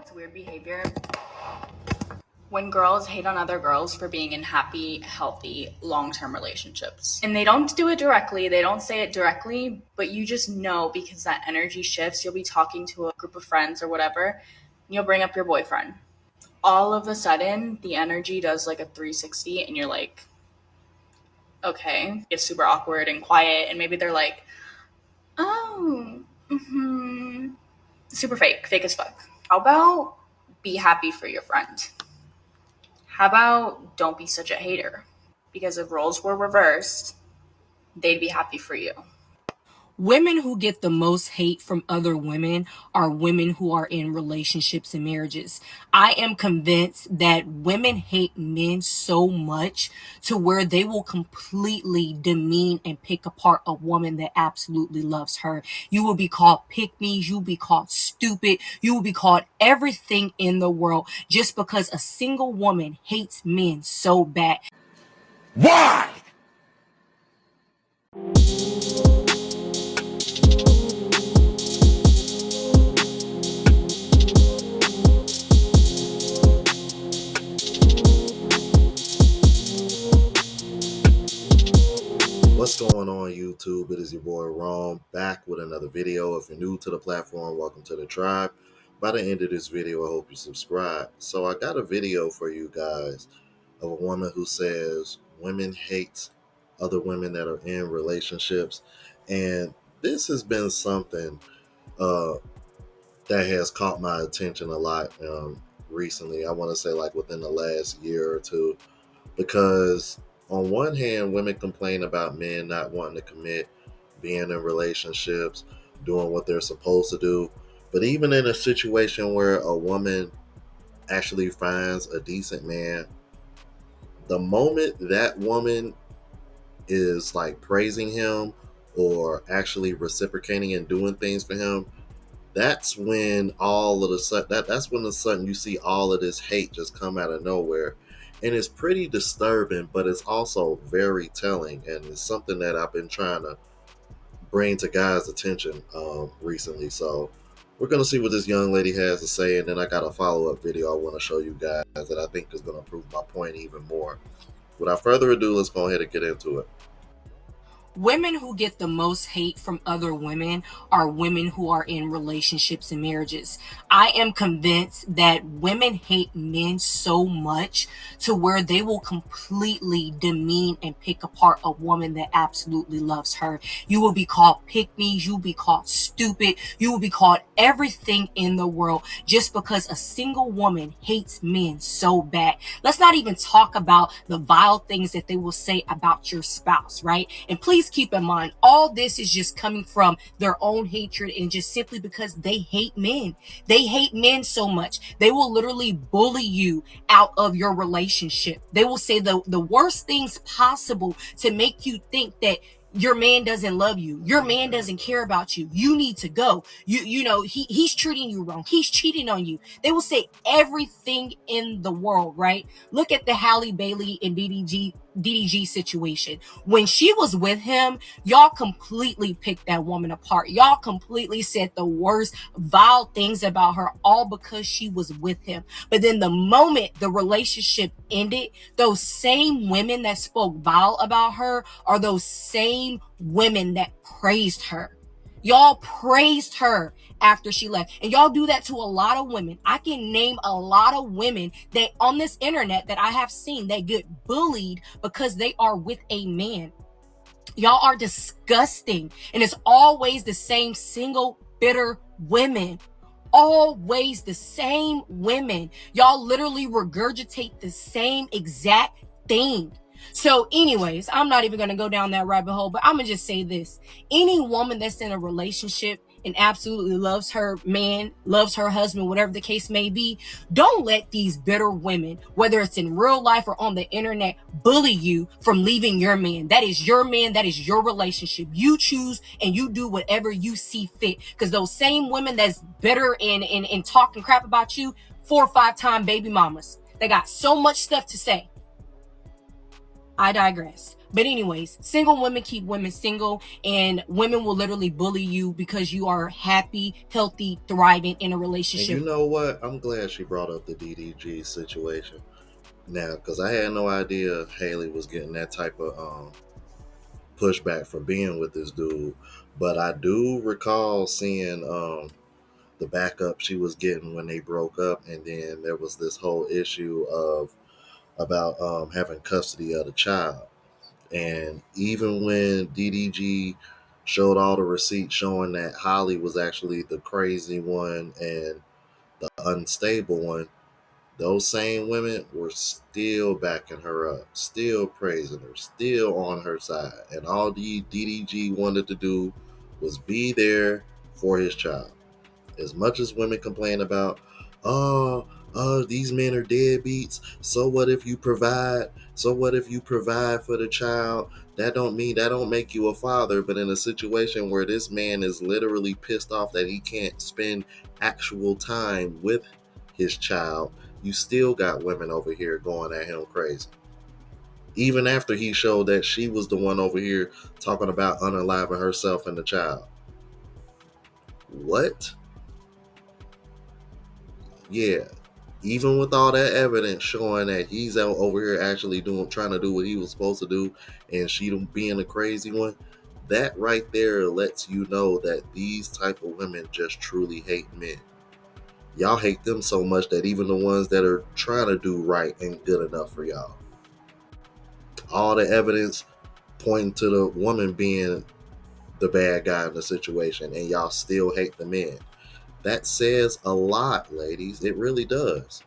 what's weird behavior? When girls hate on other girls for being in happy, healthy, long-term relationships. And they don't do it directly, they don't say it directly, but you just know because that energy shifts. You'll be talking to a group of friends or whatever, and you'll bring up your boyfriend. All of a sudden, the energy does like a 360 and you're like, okay. It's super awkward and quiet, and maybe they're like, oh, super fake as fuck. How about be happy for your friend? How about don't be such a hater? Because if roles were reversed, they'd be happy for you. Women who get the most hate from other women are women who are in relationships and marriages. I am convinced that women hate men so much to where they will completely demean and pick apart a woman that absolutely loves her. You will be called pick me, you will be called stupid, you will be called everything in the world just because a single woman hates men so bad. Why? What's going on YouTube? It is your boy Ron back with another video. If you're new to the platform, welcome to the tribe. By the end of this video, I hope you subscribe. So I got a video for you guys of a woman who says women hate other women that are in relationships. And this has been something that has caught my attention a lot recently. I want to say like within the last year or two, because on one hand, women complain about men not wanting to commit, being in relationships, doing what they're supposed to do. But even in a situation where a woman actually finds a decent man, the moment that woman is like praising him or actually reciprocating and doing things for him, that's when all of a sudden that's when the sudden you see all of this hate just come out of nowhere. And it's pretty disturbing, but it's also very telling, and it's something that I've been trying to bring to guys' attention recently. So we're gonna see what this young lady has to say, and then I got a follow-up video I want to show you guys that I think is going to prove my point even more. Without further ado, let's go ahead and get into it. Women who get the most hate from other women are women who are in relationships and marriages. I am convinced that women hate men so much to where they will completely demean and pick apart a woman that absolutely loves her. You will be called pick me, you will be called stupid, you will be called everything in the world just because a single woman hates men so bad. Let's not even talk about the vile things that they will say about your spouse, right? And please keep in mind, all this is just coming from their own hatred and just simply because they hate men. They hate men so much. They will literally bully you out of your relationship. They will say the worst things possible to make you think that your man doesn't love you. Your man doesn't care about you. You need to go. You know, he's treating you wrong. He's cheating on you. They will say everything in the world, right? Look at the Halle Bailey and DDG situation. When she was with him, y'all completely picked that woman apart. Y'all completely said the worst vile things about her, all because she was with him. But then the moment the relationship ended, those same women that spoke vile about her are those same women that praised her. Y'all praised her after she left. And y'all do that to a lot of women. I can name a lot of women that on this internet that I have seen that get bullied because they are with a man. Y'all are disgusting. And it's always the same single bitter women. Always the same women. Y'all literally regurgitate the same exact thing. So anyways, I'm not even going to go down that rabbit hole, but I'm going to just say this. Any woman that's in a relationship and absolutely loves her man, loves her husband, whatever the case may be, don't let these bitter women, whether it's in real life or on the internet, bully you from leaving your man. That is your man. That is your relationship. You choose and you do whatever you see fit. Because those same women that's bitter and talking crap about you, 4 or 5 time baby mamas, they got so much stuff to say. I digress. But anyways, single women keep women single, and women will literally bully you because you are happy, healthy, thriving in a And relationship. you know what? I'm glad she brought up the DDG situation now, because I had no idea Haley was getting that type of pushback for being with this dude. But I do recall seeing the backup she was getting when they broke up, and then there was this whole issue of about having custody of the child. And even when DDG showed all the receipts showing that Holly was actually the crazy one and the unstable one, those same women were still backing her up, still praising her, still on her side. And all the DDG wanted to do was be there for his child. As much as women complain about, oh, these men are deadbeats. So what if you provide? So what if you provide for the child? That don't make you a father. But in a situation where this man is literally pissed off that he can't spend actual time with his child, you still got women over here going at him crazy. Even after he showed that she was the one over here talking about unaliving herself and the child. What? Yeah, even with all that evidence showing that he's out over here actually trying to do what he was supposed to do, and she being a crazy one, that right there lets you know that these type of women just truly hate men. Y'all hate them so much that even the ones that are trying to do right ain't good enough for y'all. All the evidence pointing to the woman being the bad guy in the situation, and y'all still hate the men. That says a lot, ladies. It really does.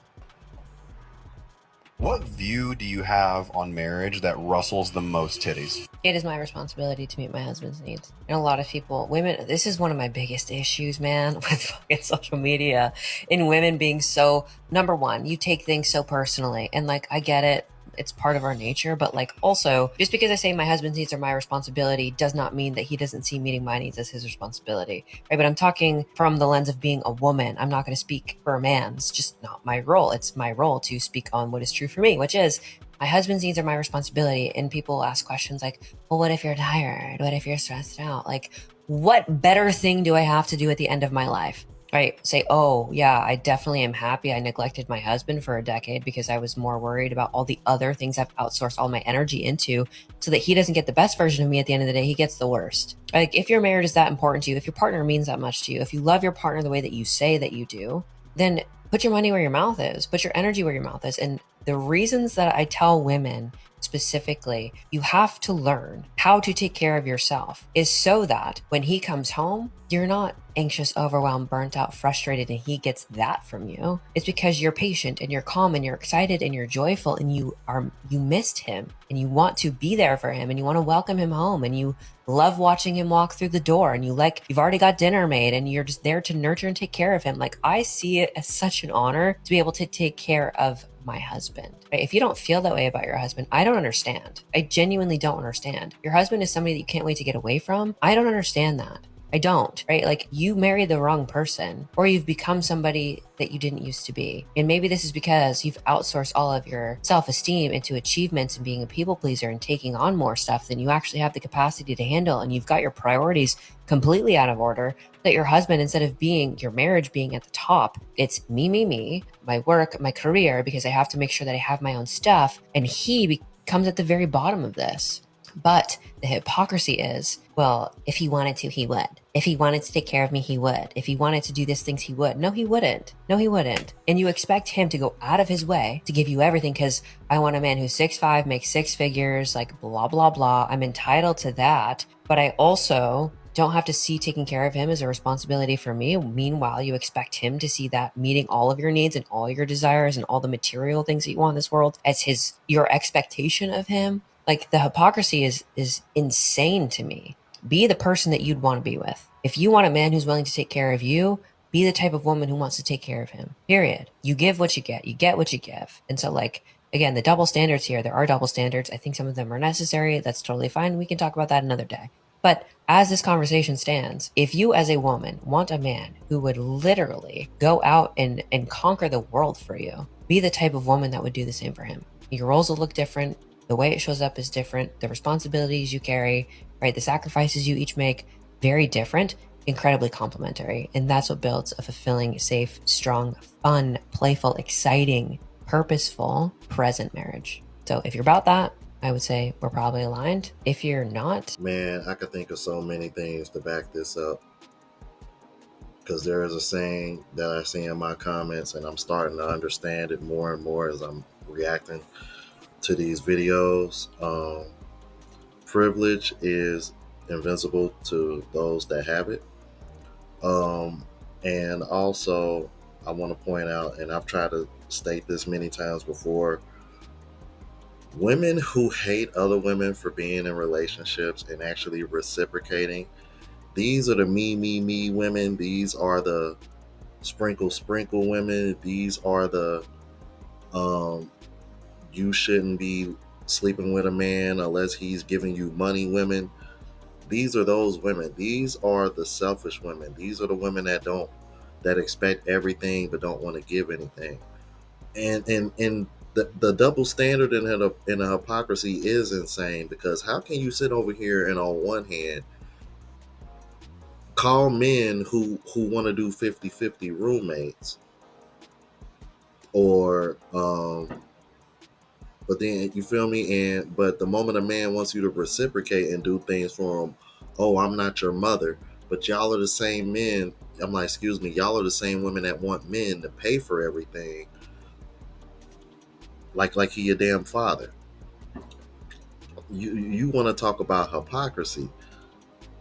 What view do you have on marriage that rustles the most titties? It is my responsibility to meet my husband's needs. And a lot of people, women, this is one of my biggest issues, man, with fucking social media, in women being so, number one, you take things so personally. And like, I get it. It's part of our nature, but like also just because I say my husband's needs are my responsibility does not mean that he doesn't see meeting my needs as his responsibility, right? But I'm talking from the lens of being a woman. I'm not going to speak for a man. It's just not my role. It's my role to speak on what is true for me, which is my husband's needs are my responsibility. And people ask questions like, well, what if you're tired? What if you're stressed out? Like, what better thing do I have to do at the end of my life? Right? Say, oh, yeah, I definitely am happy I neglected my husband for a decade because I was more worried about all the other things I've outsourced all my energy into so that he doesn't get the best version of me at the end of the day. He gets the worst. Like, if your marriage is that important to you, if your partner means that much to you, if you love your partner the way that you say that you do, then put your money where your mouth is, put your energy where your mouth is. And the reasons that I tell women specifically, you have to learn how to take care of yourself is so that when he comes home, you're not anxious, overwhelmed, burnt out, frustrated, and he gets that from you. It's because you're patient and you're calm and you're excited and you're joyful and you missed him and you want to be there for him and you want to welcome him home and you love watching him walk through the door and you've already got dinner made and you're just there to nurture and take care of him. Like, I see it as such an honor to be able to take care of my husband. Right? If you don't feel that way about your husband, I don't understand. I genuinely don't understand. Your husband is somebody that you can't wait to get away from. I don't understand that. I don't, right? Like, you married the wrong person or you've become somebody that you didn't used to be. And maybe this is because you've outsourced all of your self-esteem into achievements and being a people pleaser and taking on more stuff than you actually have the capacity to handle. And you've got your priorities completely out of order, that your husband, instead of being your marriage being at the top, it's me, my work, my career, because I have to make sure that I have my own stuff. And he comes at the very bottom of this. But the hypocrisy is, well, if he wanted to, he would. If he wanted to take care of me, he would. If he wanted to do these things, he would. No, he wouldn't. No, he wouldn't. And you expect him to go out of his way to give you everything because I want a man who's 6'5", makes six figures, like blah, blah, blah. I'm entitled to that. But I also don't have to see taking care of him as a responsibility for me. Meanwhile, you expect him to see that meeting all of your needs and all your desires and all the material things that you want in this world as your expectation of him. Like, the hypocrisy is insane to me. Be the person that you'd want to be with. If you want a man who's willing to take care of you, be the type of woman who wants to take care of him. Period. You give what you get. You get what you give. And so, like, again, the double standards here, there are double standards. I think some of them are necessary. That's totally fine. We can talk about that another day. But as this conversation stands, if you as a woman want a man who would literally go out and conquer the world for you, be the type of woman that would do the same for him. Your roles will look different. The way it shows up is different. The responsibilities you carry, right? The sacrifices you each make, very different, incredibly complementary. And that's what builds a fulfilling, safe, strong, fun, playful, exciting, purposeful, present marriage. So if you're about that, I would say we're probably aligned. If you're not, Man, I could think of so many things to back this up. Because there is a saying that I see in my comments, and I'm starting to understand it more and more as I'm reacting to these videos. Privilege is invincible to those that have it. And also, I want to point out, and I've tried to state this many times before, women who hate other women for being in relationships and actually reciprocating, these are the me women. These are the sprinkle women. These are the you shouldn't be sleeping with a man unless he's giving you money women. These are those women. These are the selfish women. These are the women that expect everything but don't want to give anything. And the double standard in the hypocrisy is insane, because how can you sit over here and on one hand call men who want to do 50-50 roommates, or but then, you feel me? But the moment a man wants you to reciprocate and do things for him, oh, I'm not your mother. But y'all are the same men. I'm like, excuse me, y'all are the same women that want men to pay for everything, like he your damn father. You want to talk about hypocrisy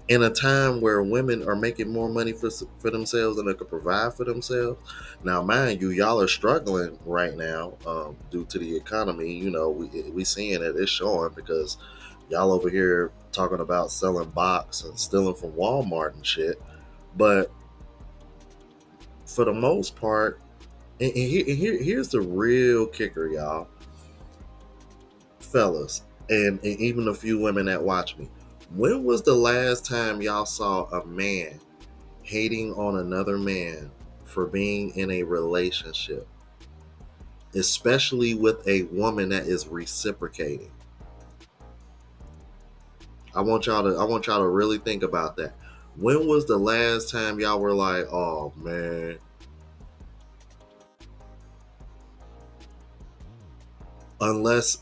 in a time where women are making more money for themselves than they could provide for themselves. Now, mind you, y'all are struggling right now due to the economy. You know, we seeing it. It's showing, because y'all over here talking about selling box and stealing from Walmart and shit. But for the most part, and here's the real kicker, y'all, fellas, and even a few women that watch me. When was the last time y'all saw a man hating on another man for being in a relationship, especially with a woman that is reciprocating? I want y'all to really think about that. When was the last time y'all were like, oh man, unless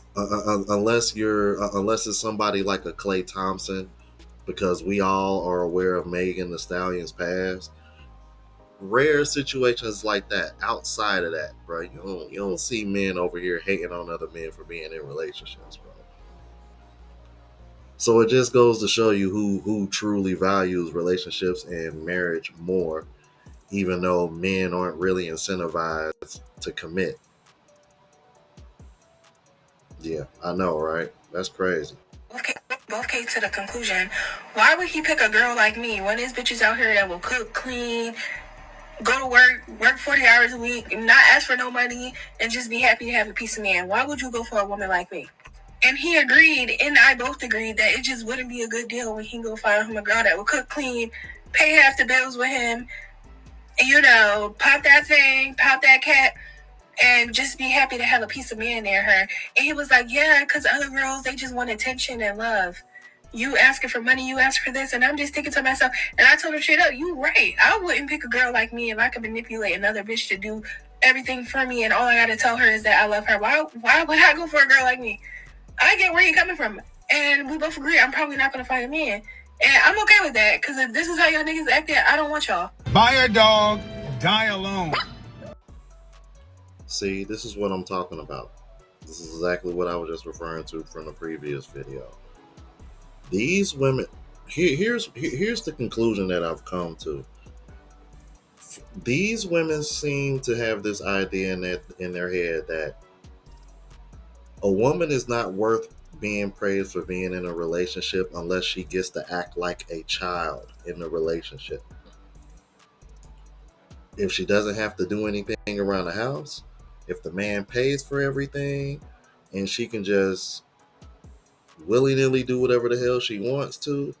it's somebody like a Clay Thompson, because we all are aware of Megan Thee Stallion's past. Rare situations like that. Outside of that, bro, you don't see men over here hating on other men for being in relationships, bro. So it just goes to show you who truly values relationships and marriage more, even though men aren't really incentivized to commit. Yeah, I know, right? That's crazy. Both came to the conclusion, why would he pick a girl like me when there's bitches out here that will cook, clean, go to work 40 hours a week, and not ask for no money, and just be happy to have a piece of man? Why would you go for a woman like me? And he agreed, and I both agreed that it just wouldn't be a good deal when he go find him a girl that will cook, clean, pay half the bills with him, pop that thing, pop that cat, and just be happy to have a piece of man near her. And he was like, yeah, because other girls, they just want attention and love. You asking for money, you ask for this, and I'm just thinking to myself, and I told him straight up, you right. I wouldn't pick a girl like me if I could manipulate another bitch to do everything for me, and all I gotta tell her is that I love her. Why would I go for a girl like me? I get where you're coming from. And we both agree I'm probably not gonna find a man. And I'm okay with that, because if this is how y'all niggas acting, I don't want y'all. Buy a dog, die alone. See, this is what I'm talking about. This is exactly what I was just referring to from the previous video. These women, here's the conclusion that I've come to. These women seem to have this idea in their head that a woman is not worth being praised for being in a relationship unless she gets to act like a child in the relationship. If she doesn't have to do anything around the house, if the man pays for everything, and she can just willy-nilly do whatever the hell she wants to,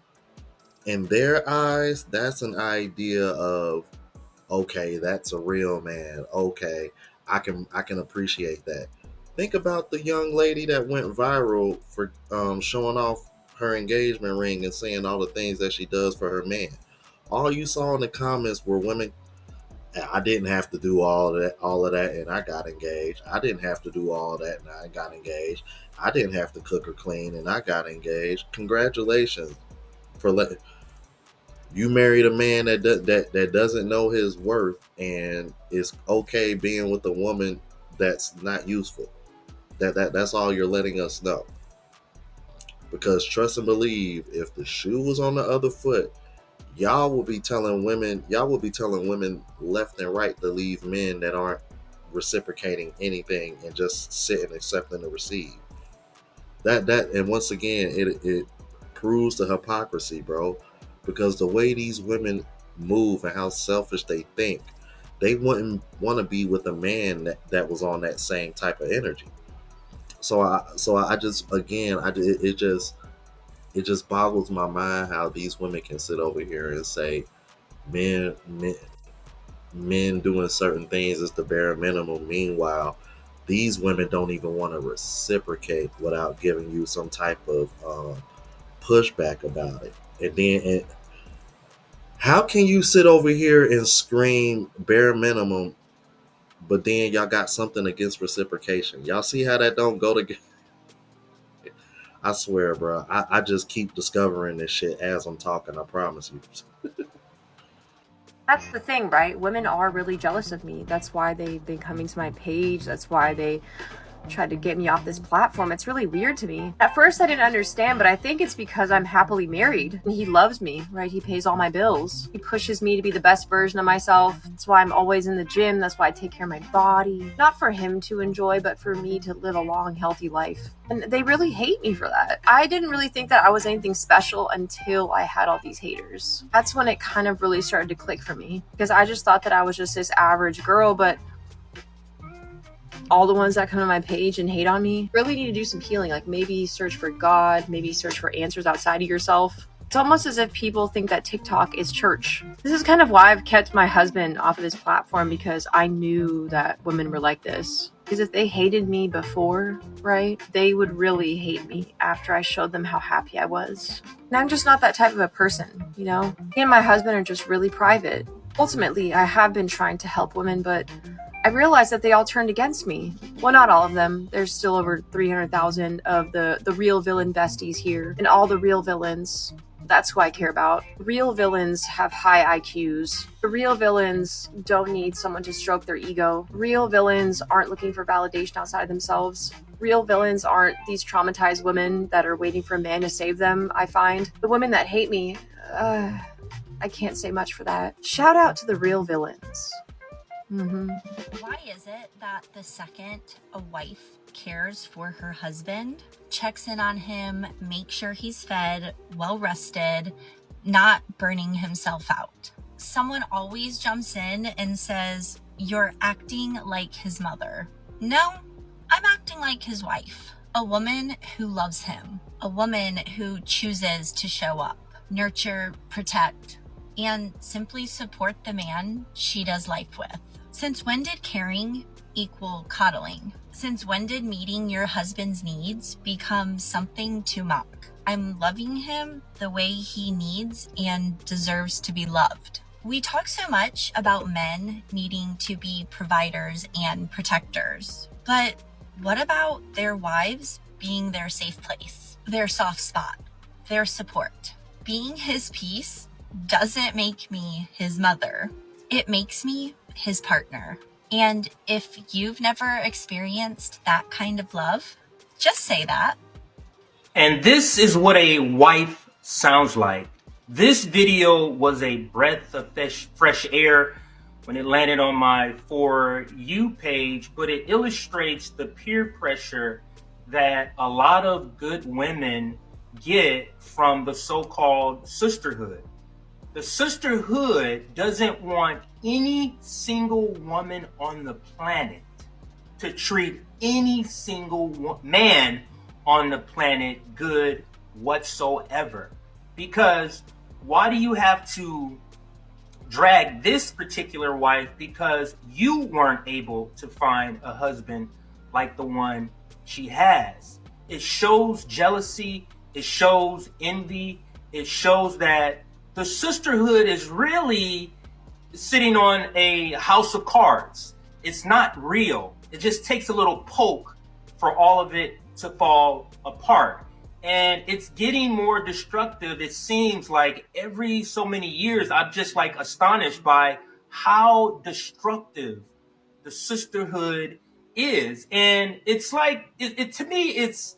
in their eyes, that's an idea of, okay, that's a real man. Okay, I can appreciate that. Think about the young lady that went viral for showing off her engagement ring and saying all the things that she does for her man. All you saw in the comments were women. I didn't have to do all of that, and I got engaged. I didn't have to do all that, and I got engaged. I didn't have to cook or clean, and I got engaged. Congratulations for letting you married a man that doesn't know his worth and is okay being with a woman that's not useful. That's all you're letting us know. Because trust and believe, if the shoe was on the other foot, y'all will be telling women left and right to leave men that aren't reciprocating anything and just sitting accepting the receive. That and once again it proves the hypocrisy, bro. Because the way these women move and how selfish they think, they wouldn't want to be with a man that was on that same type of energy. So I just again it just boggles my mind how these women can sit over here and say men men men doing certain things is the bare minimum. Meanwhile, these women don't even want to reciprocate without giving you some type of pushback about it. And how can you sit over here and scream bare minimum, but then y'all got something against reciprocation? Y'all see how that don't go together? I swear, bro. I just keep discovering this shit as I'm talking. I promise you. That's the thing, right? Women are really jealous of me. That's why they've been coming to my page. That's why they tried to get me off this platform. It's really weird to me. At first I didn't understand, but I think it's because I'm happily married. He loves me, right? He pays all my bills. He pushes me to be the best version of myself. That's why I'm always in the gym. That's why I take care of my body. Not for him to enjoy, but for me to live a long, healthy life. And they really hate me for that. I didn't really think that I was anything special until I had all these haters. That's when it kind of really started to click for me, because I just thought that I was just this average girl, but all the ones that come to my page and hate on me really need to do some healing. Like maybe search for God, maybe search for answers outside of yourself. It's almost as if people think that TikTok is church. This is kind of why I've kept my husband off of this platform, because I knew that women were like this. Because if they hated me before, right, they would really hate me after I showed them how happy I was. And I'm just not that type of a person, you know? Me and my husband are just really private. Ultimately, I have been trying to help women, but I realized that they all turned against me. Well, not all of them. There's still over 300,000 of the real villain besties here. And all the real villains, that's who I care about. Real villains have high IQs. The real villains don't need someone to stroke their ego. Real villains aren't looking for validation outside themselves. Real villains aren't these traumatized women that are waiting for a man to save them, I find. The women that hate me, I can't say much for that. Shout out to the real villains. Why is it that the second a wife cares for her husband, checks in on him, makes sure he's fed, well rested, not burning himself out, someone always jumps in and says, "You're acting like his mother"? No, I'm acting like his wife. A woman who loves him. A woman who chooses to show up, nurture, protect, and simply support the man she does life with. Since when did caring equal coddling? Since when did meeting your husband's needs become something to mock? I'm loving him the way he needs and deserves to be loved. We talk so much about men needing to be providers and protectors, but what about their wives being their safe place, their soft spot, their support? Being his peace doesn't make me his mother. It makes me his partner. And if you've never experienced that kind of love, just say that. And this is what a wife sounds like. This video was a breath of fresh air when it landed on my For You page, but it illustrates the peer pressure that a lot of good women get from the so-called sisterhood. The sisterhood doesn't want any single woman on the planet to treat any single man on the planet good whatsoever. Because why do you have to drag this particular wife because you weren't able to find a husband like the one she has. It shows jealousy, it shows envy, it shows that the sisterhood is really sitting on a house of cards. It's not real. It just takes a little poke for all of it to fall apart. And it's getting more destructive. It seems like every so many years, I'm just like astonished by how destructive the sisterhood is. And it's like, to me, it's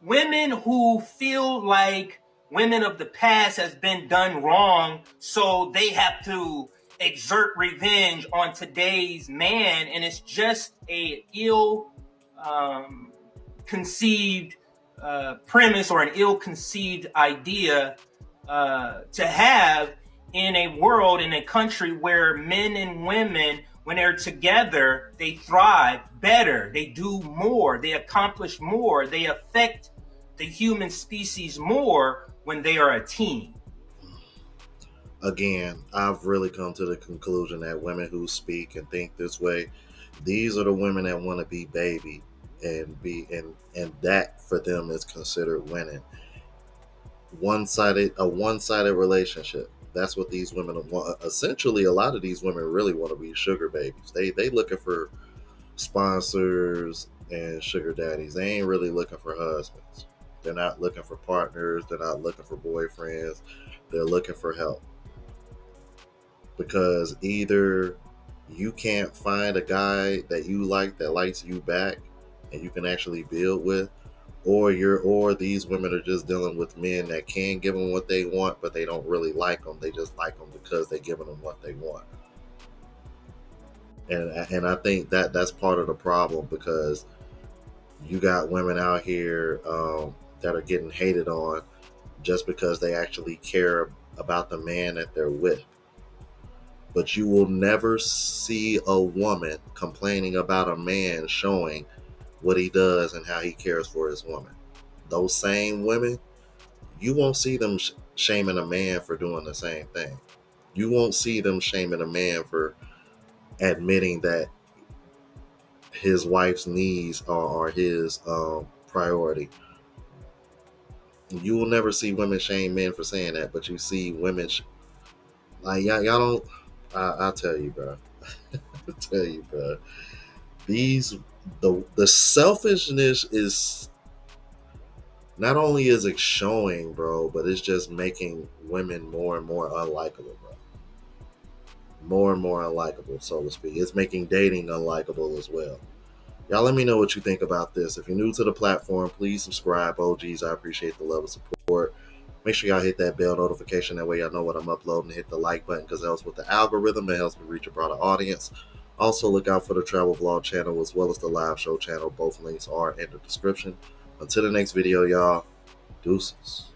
women who feel like women of the past has been done wrong, so they have to exert revenge on today's man, and it's just a ill conceived premise or an ill-conceived idea to have in a world, in a country where men and women, when they're together, they thrive better, they do more, they accomplish more, they affect the human species more when they are a team. Again, I've really come to the conclusion that women who speak and think this way, these are the women that want to be baby and that for them is considered winning. A one-sided relationship. That's what these women want. Essentially, a lot of these women really want to be sugar babies. They looking for sponsors and sugar daddies. They ain't really looking for husbands. They're not looking for partners. They're not looking for boyfriends. They're looking for help. Because either you can't find a guy that you like that likes you back and you can actually build with, or these women are just dealing with men that can give them what they want, but they don't really like them. They just like them because they're giving them what they want. And I think that's part of the problem, because you got women out here that are getting hated on just because they actually care about the man that they're with. But you will never see a woman complaining about a man showing what he does and how he cares for his woman. Those same women, you won't see them shaming a man for doing the same thing. You won't see them shaming a man for admitting that his wife's needs are his priority. You will never see women shame men for saying that, but you see women like y'all don't. I tell you, bro. I tell you, bro. The selfishness is not only is it showing, bro, but it's just making women more and more unlikable, bro. More and more unlikable, so to speak. It's making dating unlikable as well. Y'all let me know what you think about this. If you're new to the platform, please subscribe. OGs, I appreciate the love and support. Make sure y'all hit that bell notification. That way y'all know what I'm uploading. Hit the like button because it helps with the algorithm. It helps me reach a broader audience. Also, look out for the travel vlog channel as well as the live show channel. Both links are in the description. Until the next video, y'all. Deuces.